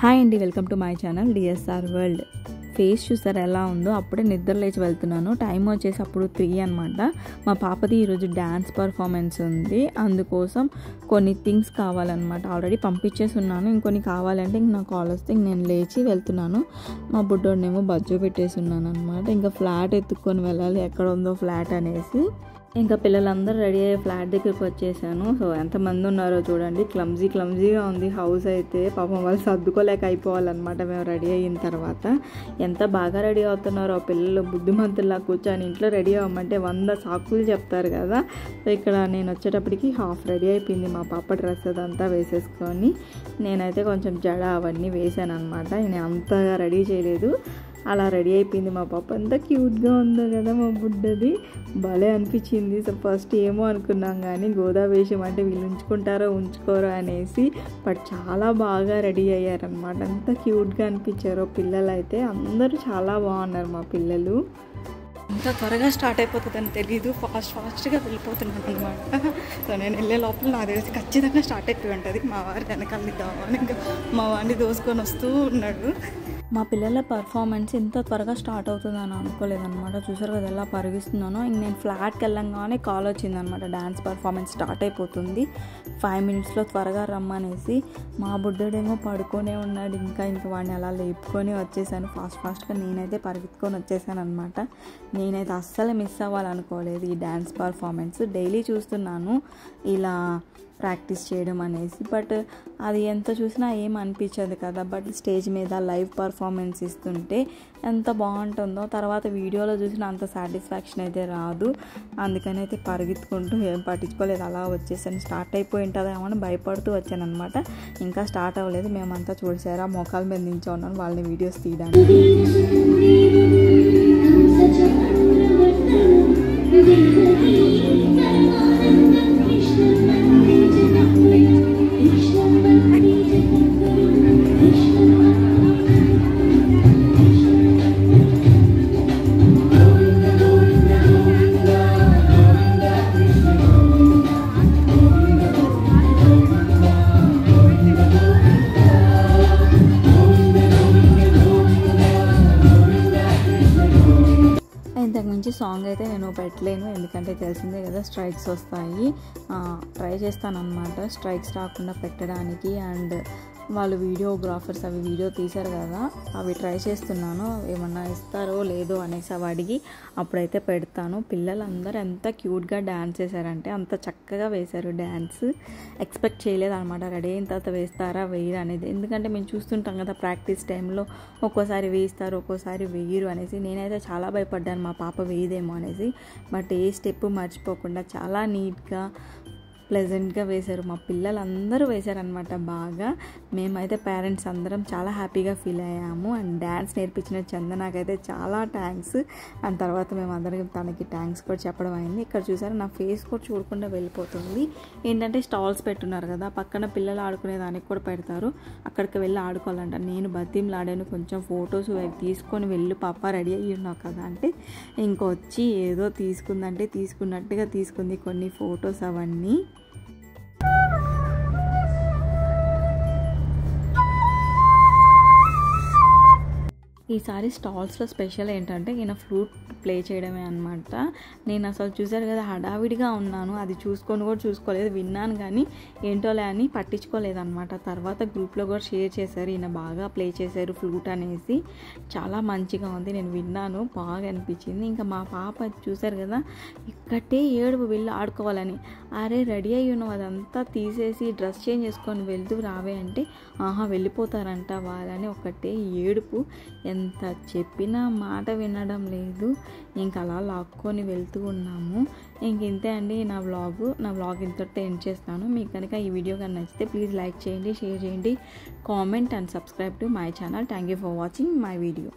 Hi అండి, welcome to my channel DSR world. Face చూసారు ఎలా ఉందో. అప్పుడే నిద్ర లేచి వెళ్తున్నాను. టైం వచ్చేసి అప్పుడు 3 అనమాట. మా పాపది ఈరోజు డ్యాన్స్ పర్ఫార్మెన్స్ ఉంది. అందుకోసం కొన్ని థింగ్స్ కావాలన్నమాట. ఆల్రెడీ పంపించేసి ఉన్నాను. ఇంకొన్ని కావాలంటే ఇంక నాకు కాల్ వస్తే నేను లేచి వెళ్తున్నాను. మా బుడ్డోడినేమో బజ్జో పెట్టేసి ఉన్నాను అనమాట. ఇంకా ఫ్లాట్ ఎత్తుక్కొని వెళ్ళాలి, ఎక్కడ ఉందో ఫ్లాట్ అనేసి. ఇంకా పిల్లలందరూ రెడీ అయ్యే ఫ్లాట్ దగ్గరికి వచ్చేసాను. సో ఎంతమంది ఉన్నారో చూడండి. క్లమ్జీగా ఉంది హౌస్ అయితే. పాపం వాళ్ళు సర్దుకోలేక అయిపోవాలన్నమాట మేము రెడీ అయిన తర్వాత. ఎంత బాగా రెడీ అవుతున్నారో పిల్లలు, బుద్ధిమంతుల్లా కూర్చొని ఇంట్లో రెడీ అవ్వమంటే 100 సాకులు చెప్తారు కదా. సో ఇక్కడ నేను వచ్చేటప్పటికి హాఫ్ రెడీ అయిపోయింది. మా పాప డ్రెస్ అదంతా వేసేసుకొని నేనైతే కొంచెం జడ అవన్నీ వేసాను అనమాట. నేను అంతగా రెడీ చేయలేదు, అలా రెడీ అయిపోయింది. మా పాప ఎంత క్యూట్గా ఉందో కదా మా బుడ్డది, భలే అనిపించింది. సో ఫస్ట్ ఏమో అనుకున్నాం కానీ గోదా వేషం అంటే వీళ్ళు ఉంచుకుంటారో ఉంచుకోరో అనేసి, బట్ చాలా బాగా రెడీ అయ్యారనమాట. ఎంత క్యూట్గా అనిపించారో పిల్లలు అయితే. అందరూ చాలా బాగున్నారు మా పిల్లలు. ఎంత త్వరగా స్టార్ట్ అయిపోతుందని తెలీదు, ఫాస్ట్గా వెళ్ళిపోతున్నాను అనమాట. సో నేను వెళ్ళే లోపల నాకు తెలిసి ఖచ్చితంగా స్టార్ట్ అయిపోయి ఉంటుంది. మా వారి వెనకాలిద్దామని ఇంకా మా వాడిని దోసుకొని వస్తూ ఉన్నాడు. మా పిల్లల పర్ఫార్మెన్స్ ఇంత త్వరగా స్టార్ట్ అవుతుందని అనుకోలేదన్నమాట. చూసారు కదా ఎలా పరిగిస్తున్నానో. ఇంక నేను ఫ్లాట్కి వెళ్ళంగానే కాల్ వచ్చిందనమాట, డ్యాన్స్ పర్ఫార్మెన్స్ స్టార్ట్ అయిపోతుంది, 5 minutesలో త్వరగా రమ్మనేసి. మా బుడ్డోడేమో పడుకొనే ఉన్నాడు. ఇంకా వాడిని అలా లేపుకొని వచ్చేసాను ఫాస్ట్గా. నేనైతే పరిగెత్తుకొని వచ్చేసాను అనమాట. నేనైతే అస్సలు మిస్ అవ్వాలనుకోలేదు ఈ డ్యాన్స్ పర్ఫార్మెన్స్. డైలీ చూస్తున్నాను ఇలా ప్రాక్టీస్ చేయడం అనేసి, బట్ అది ఎంత చూసినా ఏం అనిపించదు కదా. బట్ స్టేజ్ మీద లైవ్ పర్ఫార్మెన్స్ ఇస్తుంటే ఎంత బాగుంటుందో, తర్వాత వీడియోలో చూసిన అంత సాటిస్ఫాక్షన్ అయితే రాదు. అందుకని అయితే పరిగెత్తుకుంటూ ఏం పట్టించుకోలేదు, అలా వచ్చేసాను. స్టార్ట్ అయిపోయి ఉంటుందేమో అని భయపడుతూ వచ్చాను అనమాట. ఇంకా స్టార్ట్ అవ్వలేదు. మేమంతా చూసారా మోకాల మీద నించో ఉన్నాను వాళ్ళని వీడియోస్ తీయడానికి. ఇంతకుమించి సాంగ్ అయితే నేను పెట్టలేను, ఎందుకంటే తెలిసిందే కదా స్ట్రైక్స్ వస్తాయి. ట్రై చేస్తాను అన్నమాట స్ట్రైక్స్ రాకుండా పెట్టడానికి. అండ్ వాళ్ళు వీడియోగ్రాఫర్స్ అవి వీడియో తీశారు కదా, అవి ట్రై చేస్తున్నాను. ఏమన్నా ఇస్తారో లేదో అనేసి అవి అడిగి అప్పుడైతే పెడతాను. పిల్లలందరూ ఎంత క్యూట్గా డ్యాన్స్ చేశారంటే అంత చక్కగా వేశారు డ్యాన్స్. ఎక్స్పెక్ట్ చేయలేదు అనమాట రెడీ అయిన తర్వాత వేస్తారా వేయరు అనేది. ఎందుకంటే మేము చూస్తుంటాం కదా ప్రాక్టీస్ టైంలో ఒక్కోసారి వేయిస్తారు ఒక్కోసారి వేయరు అనేసి. నేనైతే చాలా భయపడ్డాను మా పాప వేయదేమో అనేసి. బట్ ఏ స్టెప్ మర్చిపోకుండా చాలా నీట్గా ప్లెజెంట్గా వేశారు. మా పిల్లలందరూ వేశారనమాట బాగా. మేమైతే పేరెంట్స్ అందరం చాలా హ్యాపీగా ఫీల్ అయ్యాము. అండ్ డ్యాన్స్ నేర్పించిన చందనాకైతే చాలా థ్యాంక్స్. అండ్ తర్వాత మేము అందరం తనకి థ్యాంక్స్ కూడా చెప్పడం అయింది. ఇక్కడ చూసారు నా ఫేస్ కూడా చూడకుండా వెళ్ళిపోతుంది. ఏంటంటే స్టాల్స్ పెట్టున్నారు కదా, పక్కన పిల్లలు ఆడుకునే దానికి కూడా పెడతారు, అక్కడికి వెళ్ళి ఆడుకోవాలంట. నేను బతిమలాడాను, కొంచెం ఫొటోస్ తీసుకొని వెళ్ళు పాప రెడీ అయ్యి ఉన్నావు కదా అంటే, ఇంకొచ్చి ఏదో తీసుకుందంటే తీసుకున్నట్టుగా తీసుకుంది కొన్ని ఫొటోస్ అవన్నీ. ఈసారి స్టాల్స్లో స్పెషల్ ఏంటంటే ఈయన ఫ్లూట్ ప్లే చేయడమే అనమాట. నేను అసలు చూసారు కదా హడావిడిగా ఉన్నాను, అది చూసుకోలేదు. విన్నాను కానీ ఏంటోలే అని పట్టించుకోలేదన్నమాట. తర్వాత గ్రూప్లో కూడా షేర్ చేశారు, ఈయన బాగా ప్లే చేశారు ఫ్లూట్ అనేసి. చాలా మంచిగా ఉంది, నేను విన్నాను, బాగా అనిపించింది. ఇంకా మా పాప చూసారు కదా ఇక్కడే ఏడుపు వెళ్ళి ఆడుకోవాలని. అరే రెడీ అయ్యి ఉన్నావు, అదంతా తీసేసి డ్రెస్ చేంజ్ చేసుకొని వెళ్తూ రావే అంటే వెళ్ళిపోతారంట వాళ్ళని. ఒకటే ఏడుపు, ఎంత చెప్పినా మాట వినడం లేదు. ఇంకా అలా లాక్కొని వెళ్తూ ఉన్నాము. ఇంతే అండి నా వ్లాగ్ ఇంతటితో ఎండ్ చేస్తాను. మీకు కనుక ఈ వీడియో కానీ నచ్చితే ప్లీజ్ లైక్ చేయండి, షేర్ చేయండి, comment and subscribe to my channel. Thank you for watching my video.